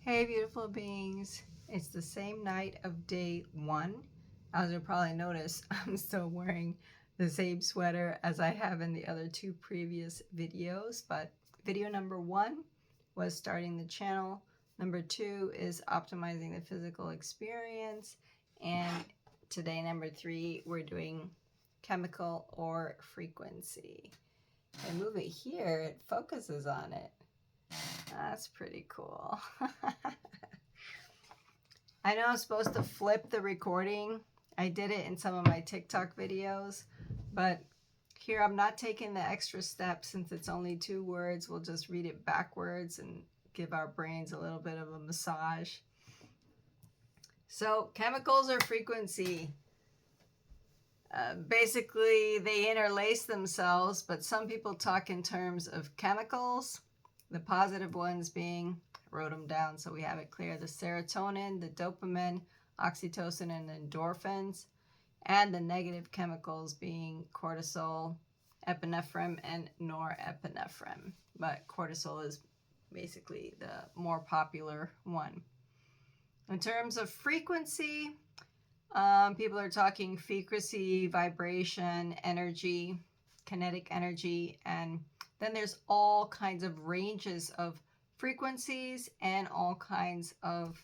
Hey, beautiful beings. It's the same night of day 1. As you'll probably notice, I'm still wearing the same sweater as I have in the other 2 previous videos. But video number 1 was starting the channel. Number 2 is optimizing the physical experience. And today, number 3, we're doing chemical or frequency. I move it here, it focuses on it. That's pretty cool. I know I'm supposed to flip the recording. I did it in some of my TikTok videos, but here I'm not taking the extra step since it's only 2 words. We'll just read it backwards and give our brains a little bit of a massage. So chemicals or frequency. Basically, they interlace themselves, but some people talk in terms of chemicals. The positive ones being, I wrote them down so we have it clear, the serotonin, the dopamine, oxytocin, and endorphins. And the negative chemicals being cortisol, epinephrine, and norepinephrine. But cortisol is basically the more popular one. In terms of frequency, people are talking frequency, vibration, energy, kinetic energy, and then there's all kinds of ranges of frequencies and all kinds of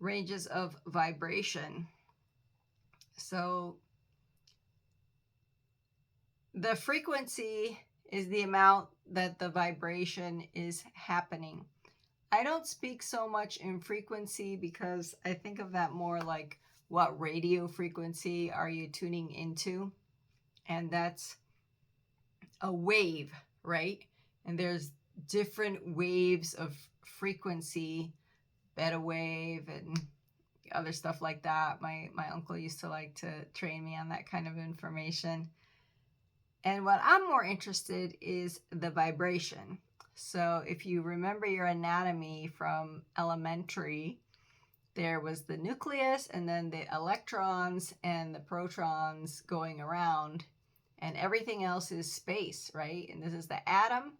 ranges of vibration. So the frequency is the amount that the vibration is happening. I don't speak so much in frequency because I think of that more like what radio frequency are you tuning into? And that's a wave, right? And there's different waves of frequency, beta wave and other stuff like that. My uncle used to like to train me on that kind of information. And what I'm more interested is the vibration. So if you remember your anatomy from elementary, there was the nucleus and then the electrons and the protons going around, and everything else is space, right? And this is the atom,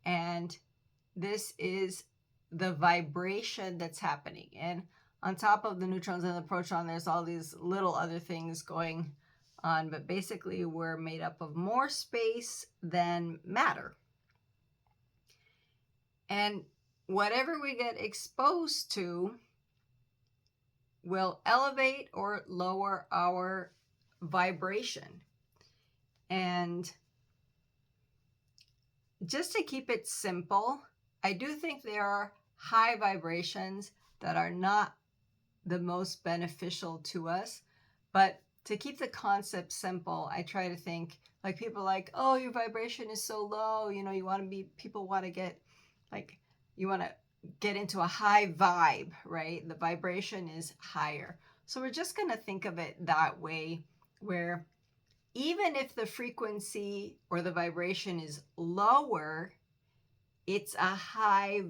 and this is the vibration that's happening. And on top of the neutrons and the proton, there's all these little other things going on, but basically we're made up of more space than matter. And whatever we get exposed to will elevate or lower our vibration. And just to keep it simple, I do think there are high vibrations that are not the most beneficial to us, but to keep the concept simple, I try to think like people like, oh, your vibration is so low, you want to be, people want to get like, you want to get into a high vibe, right? The vibration is higher. So we're just going to think of it that way, where even if the frequency or the vibration is lower, it's a high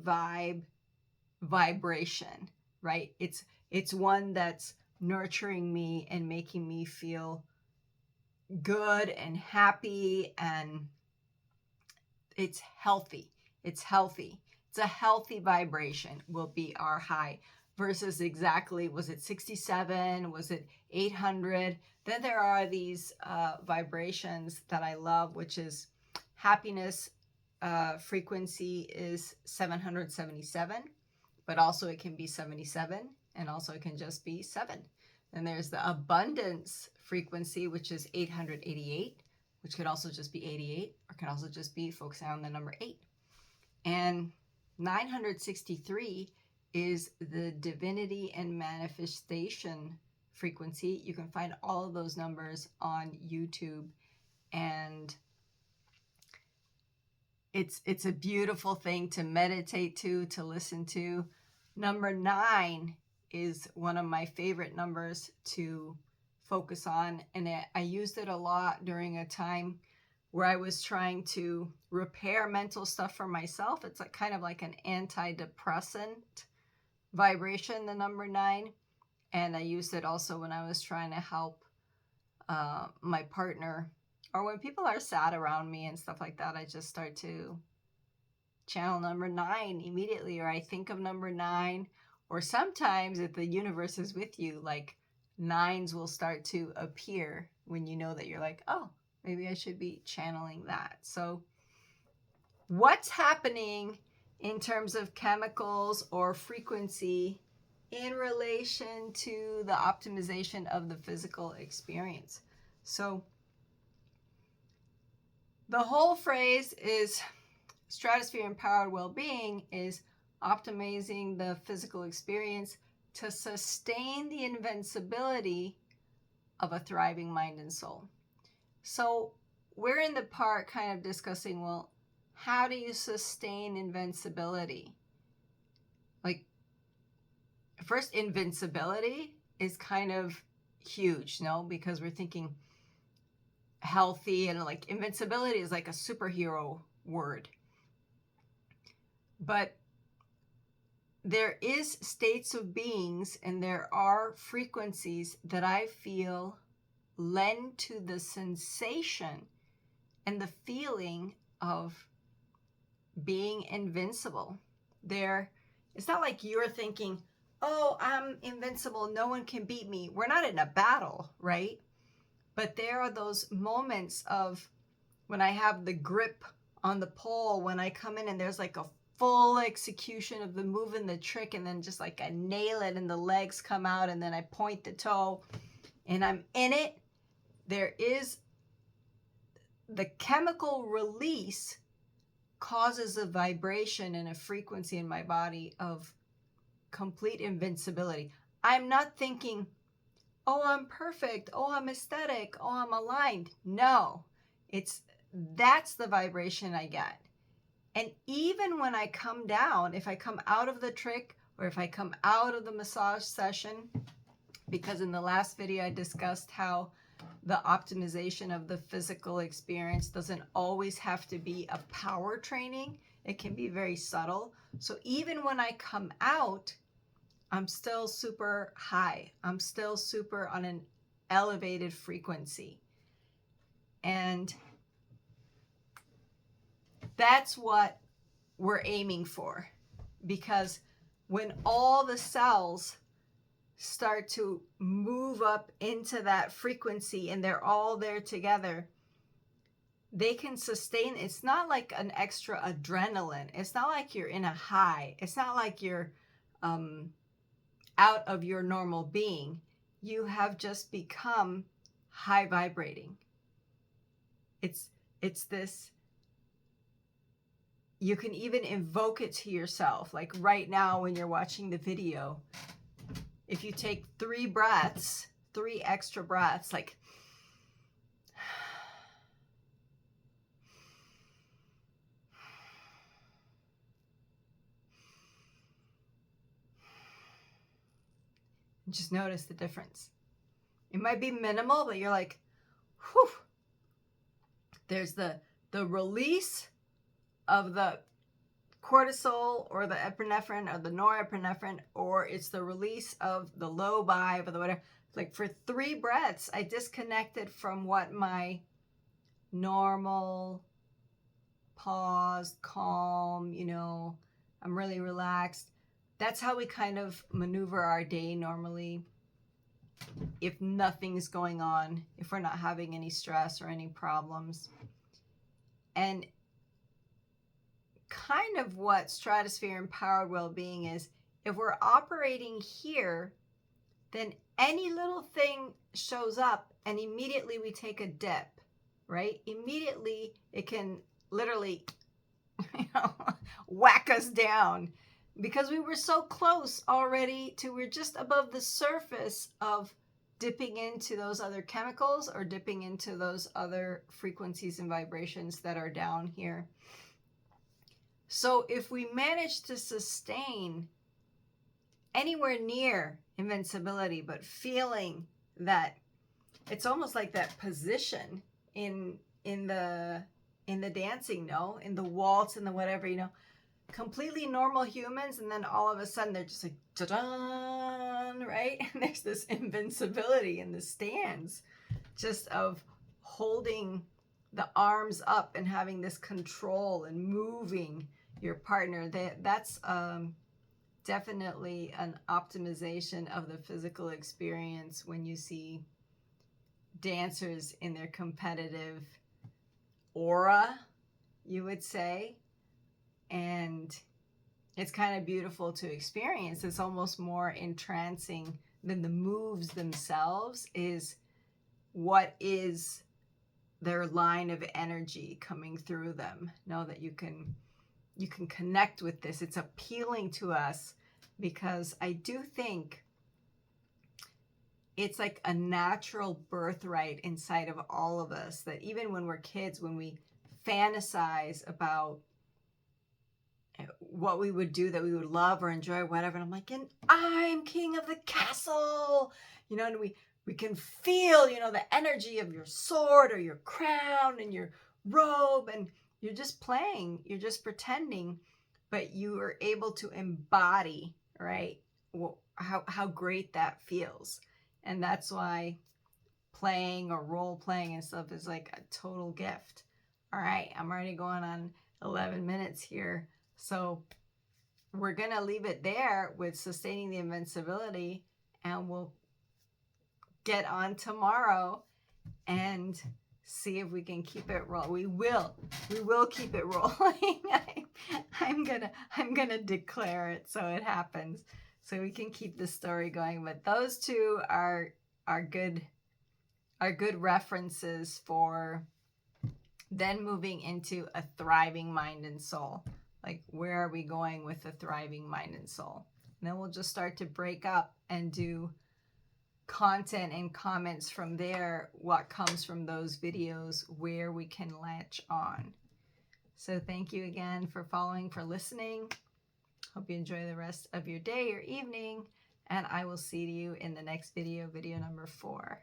vibration, right? It's one that's nurturing me and making me feel good and happy, and it's healthy. It's healthy. It's a healthy vibration will be our high versus exactly, was it 67? Was it 800? Then there are these vibrations that I love, which is happiness frequency is 777, but also it can be 77, and also it can just be 7. Then there's the abundance frequency, which is 888, which could also just be 88, or can also just be focusing on the number 8. And 963 is the divinity and manifestation frequency. You can find all of those numbers on YouTube, and it's a beautiful thing to meditate to listen to. Number 9 is one of my favorite numbers to focus on, and I used it a lot during a time where I was trying to repair mental stuff for myself. It's like kind of like an antidepressant vibration, the number 9. And I used it also when I was trying to help my partner, or when people are sad around me and stuff like that. I just start to channel number 9 immediately, or I think of number 9, or sometimes if the universe is with you, like 9s will start to appear when you know that you're like, oh, maybe I should be channeling that. So what's happening in terms of chemicals or frequency in relation to the optimization of the physical experience? So the whole phrase is stratosphere empowered well-being is optimizing the physical experience to sustain the invincibility of a thriving mind and soul. So we're in the part kind of discussing, well, how do you sustain invincibility? Like, first, invincibility is kind of huge, no? Because we're thinking healthy, and like invincibility is like a superhero word. But there is states of beings and there are frequencies that I feel lend to the sensation and the feeling of being invincible. It's not like you're thinking, oh, I'm invincible, no one can beat me. We're not in a battle, right? But there are those moments of when I have the grip on the pole, when I come in and there's like a full execution of the move and the trick, and then just like I nail it and the legs come out and then I point the toe and I'm in it. There is the chemical release causes a vibration and a frequency in my body of complete invincibility. I'm not thinking, oh, I'm perfect, oh, I'm aesthetic, oh, I'm aligned. No, that's the vibration I get. And even when I come down, if I come out of the trick or if I come out of the massage session, because in the last video I discussed how the optimization of the physical experience doesn't always have to be a power training. It can be very subtle. So even when I come out, I'm still super high. I'm still super on an elevated frequency. And that's what we're aiming for. Because when all the cells start to move up into that frequency and they're all there together, they can sustain. It's not like an extra adrenaline. It's not like you're in a high. It's not like you're out of your normal being. You have just become high vibrating. It's this, you can even invoke it to yourself. Like right now when you're watching the video, if you take 3 breaths, 3 extra breaths, like just notice the difference. It might be minimal, but you're like, whew. There's the release of the cortisol or the epinephrine or the norepinephrine, or it's the release of the low vibe or the whatever. Like for 3 breaths, I disconnected from what my normal paused, calm, I'm really relaxed. That's how we kind of maneuver our day normally. If nothing's going on, if we're not having any stress or any problems. And kind of what stratosphere empowered well-being is, if we're operating here, then any little thing shows up and immediately we take a dip, right? Immediately it can literally whack us down because we were so close already to, we're just above the surface of dipping into those other chemicals or dipping into those other frequencies and vibrations that are down here. So if we manage to sustain anywhere near invincibility, but feeling that it's almost like that position in the dancing, in the waltz and the whatever, completely normal humans, and then all of a sudden they're just like, ta-da, right? And there's this invincibility in the stance, just of holding the arms up and having this control and moving your partner. That's definitely an optimization of the physical experience when you see dancers in their competitive aura, you would say. And it's kind of beautiful to experience. It's almost more entrancing than the moves themselves, is what is their line of energy coming through them. Know that you can connect with this. It's appealing to us because I do think it's like a natural birthright inside of all of us, that even when we're kids, when we fantasize about what we would do that we would love or enjoy, whatever, and I'm like, and I'm king of the castle, and we can feel, the energy of your sword or your crown and your robe, and you're just playing, you're just pretending, but you are able to embody, right, how great that feels. And that's why playing or role playing and stuff is like a total gift. All right, I'm already going on 11 minutes here. So we're going to leave it there with sustaining the invincibility, and we'll get on tomorrow and see if we can keep it rolling. We will keep it rolling. I'm gonna declare it so it happens, so we can keep the story going. But those two are good references for then moving into a thriving mind and soul. Like, where are we going with a thriving mind and soul? And then we'll just start to break up and do content and comments from there, what comes from those videos, where we can latch on. So thank you again for following, for listening. Hope you enjoy the rest of your day or evening, and I will see you in the next video, video number 4.